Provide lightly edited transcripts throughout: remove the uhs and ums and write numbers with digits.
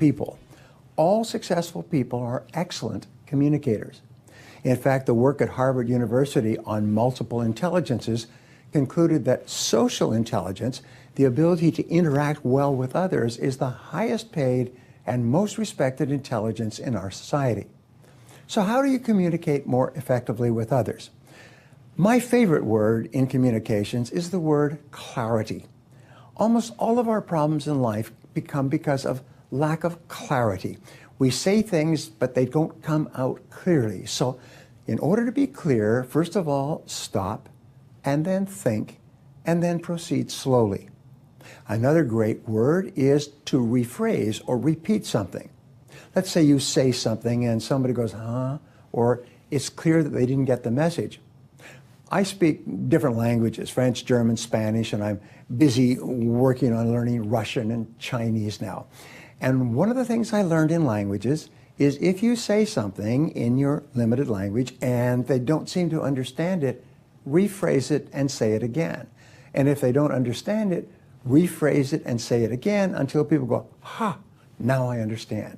people. All successful people are excellent communicators. In fact, the work at Harvard University on multiple intelligences concluded that social intelligence, the ability to interact well with others, is the highest paid and most respected intelligence in our society. So how do you communicate more effectively with others? My favorite word in communications is the word clarity. Almost all of our problems in life become because of lack of clarity. We say things, but they don't come out clearly. So in order to be clear, first of all, stop, and then think, and then proceed slowly. Another great word is to rephrase or repeat something. Let's say you say something and somebody goes, huh? Or it's clear that they didn't get the message. I speak different languages, French, German, Spanish, and I'm busy working on learning Russian and Chinese now. And one of the things I learned in languages is if you say something in your limited language and they don't seem to understand it, rephrase it and say it again. And if they don't understand it, rephrase it and say it again until people go, ha, now I understand.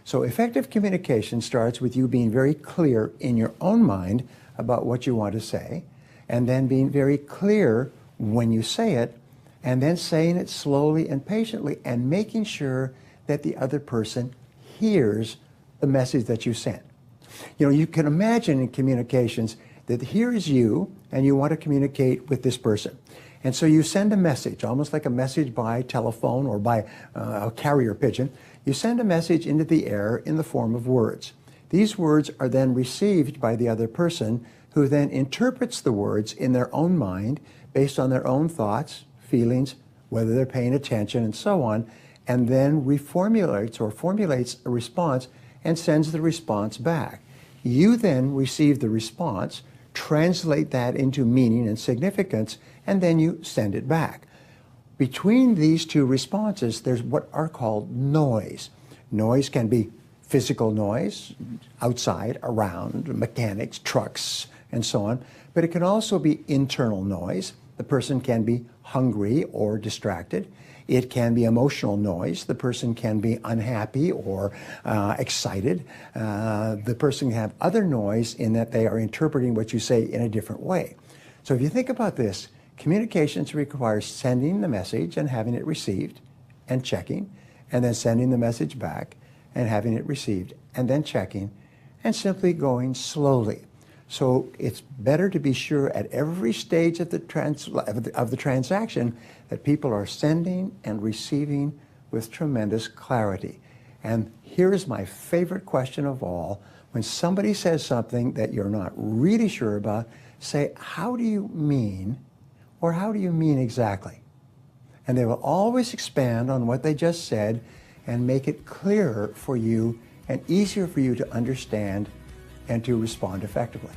So effective communication starts with you being very clear in your own mind about what you want to say, and then being very clear when you say it, and then saying it slowly and patiently, and making sure that the other person hears the message that you sent. You know, you can imagine in communications that here is you, and you want to communicate with this person. And so you send a message, almost like a message by telephone or by a carrier pigeon. You send a message into the air in the form of words. These words are then received by the other person, who then interprets the words in their own mind based on their own thoughts, feelings, whether they're paying attention, and so on, and then reformulates or formulates a response and sends the response back. You then receive the response, translate that into meaning and significance, and then you send it back. Between these two responses, there's what are called noise. Noise can be physical noise, outside, around, mechanics, trucks, and so on. But it can also be internal noise. The person can be hungry or distracted. It can be emotional noise. The person can be unhappy or excited. The person can have other noise in that they are interpreting what you say in a different way. So if you think about this, communications requires sending the message and having it received and checking, and then sending the message back and having it received and then checking, and simply going slowly. So it's better to be sure at every stage of the transaction that people are sending and receiving with tremendous clarity. And here's my favorite question of all. When somebody says something that you're not really sure about, say, how do you mean, or how do you mean exactly? And they will always expand on what they just said and make it clearer for you and easier for you to understand and to respond effectively.